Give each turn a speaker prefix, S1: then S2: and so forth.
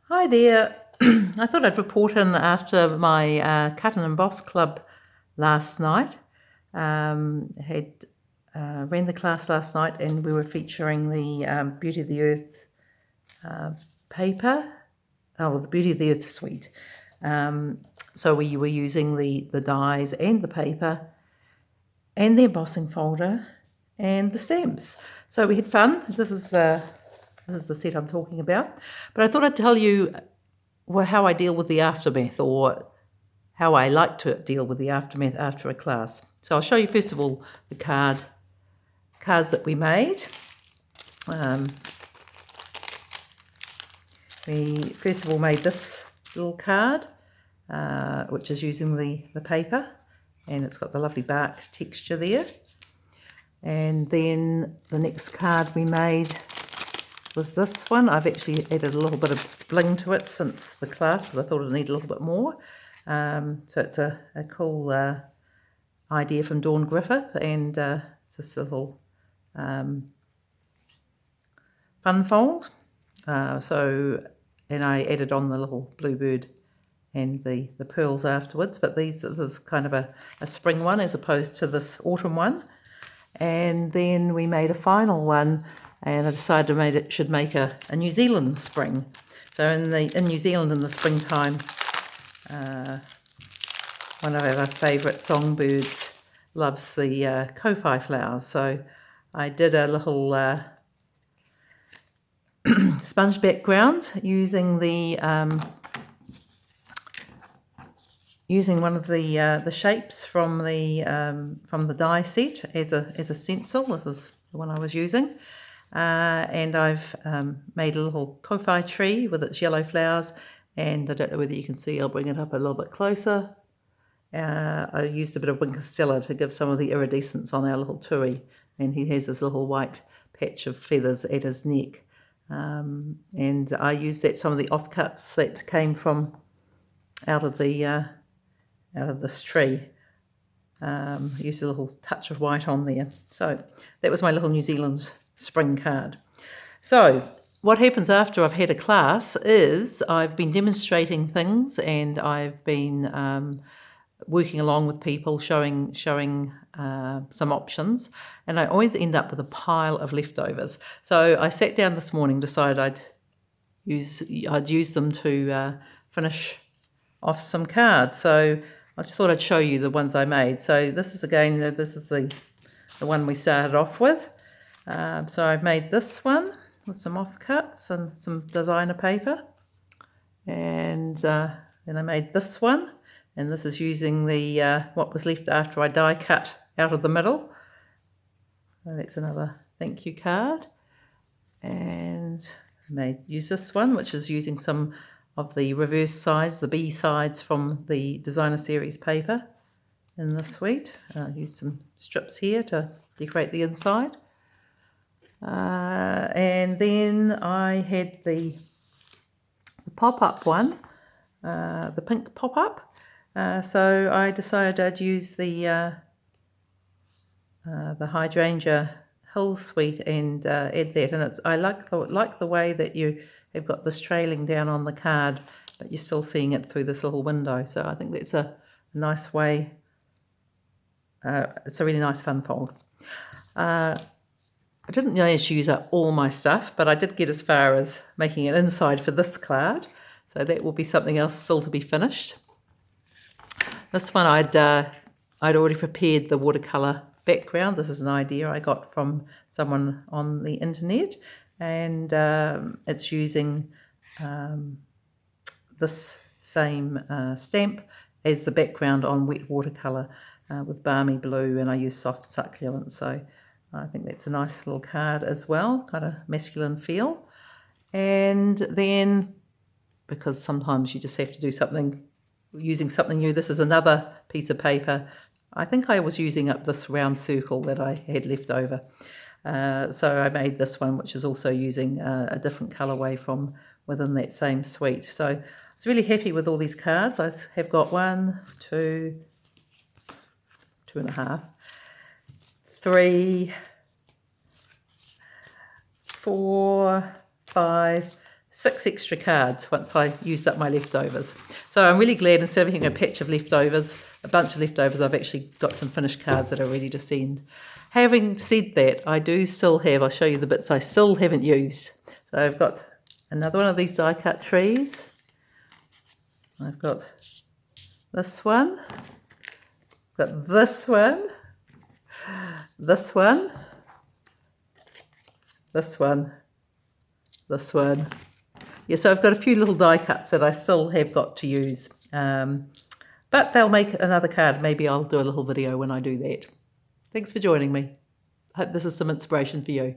S1: Hi there. I thought I'd report in after my Cut and Emboss Club last night. Had ran the class last night, and we were featuring the Beauty of the Earth paper, the Beauty of the Earth suite. So we were using the dies and the paper and the embossing folder and the stamps. So we had fun. This is the set I'm talking about. But I thought I'd tell you how I deal with the aftermath, or how I like to deal with the aftermath after a class. So I'll show you first of all the cards that we made. We first of all made this little card, which is using the paper, and it's got the lovely bark texture there. And then the next card we made was this one. I've actually added a little bit of bling to it since the class, because I thought it needed a little bit more. So it's a cool idea from Dawn Griffith, and it's this little fun fold. And I added on the little bluebird and the pearls afterwards, but this is kind of a spring one as opposed to this autumn one. And then we made a final one, and I decided should make a New Zealand spring. So in New Zealand in the springtime, one of our favourite songbirds loves the kowhai flowers. So I did a little sponge background using one of the shapes from the die set as a stencil. This is the one I was using, and I've made a little kowhai tree with its yellow flowers. And I don't know whether you can see. I'll bring it up a little bit closer. I used a bit of Winker Stella to give some of the iridescence on our little tui, and he has this little white patch of feathers at his neck. And I used some of the offcuts that came from out of this tree. Used a little touch of white on there. So that was my little New Zealand spring card. So what happens after I've had a class is I've been demonstrating things, and I've been working along with people, showing some options, and I always end up with a pile of leftovers. So I sat down this morning, decided I'd use them to finish off some cards. So I just thought I'd show you the ones I made. So this is the one we started off with. So I've made this one with some offcuts and some designer paper, and then I made this one. And this is using what was left after I die cut out of the middle. So that's another thank you card. And I use this one, which is using some of the reverse sides, the B sides from the designer series paper in the suite. I used some strips here to decorate the inside. And then I had the pop-up one, the pink pop-up. So I decided I'd use the Hydrangea Hill suite and add that. And I like the way that you have got this trailing down on the card, but you're still seeing it through this little window. So I think that's a nice way. It's a really nice fun fold. I didn't manage to use up all my stuff, but I did get as far as making an inside for this card. So that will be something else still to be finished. This one I'd already prepared the watercolour background. This is an idea I got from someone on the internet, and it's using this same stamp as the background on wet watercolour with balmy blue, and I use soft succulent. So I think that's a nice little card as well, kind of masculine feel. And then, because sometimes you just have to do something using something new, this is another piece of paper. I think I was using up this round circle that I had left over. So I made this one, which is also using a different colourway from within that same suite. So I was really happy with all these cards. I have got 1, 2, 2.5, 3, 4, 5, 6 extra cards once I used up my leftovers. So I'm really glad instead of having a patch of leftovers, a bunch of leftovers, I've actually got some finished cards that are ready to send. Having said that, I do still have, I'll show you the bits I still haven't used. So I've got another one of these die cut trees. I've got this one. I've got this one. This one. This one. This one. Yeah, so I've got a few little die cuts that I still have got to use. But they'll make another card. Maybe I'll do a little video when I do that. Thanks for joining me. I hope this is some inspiration for you.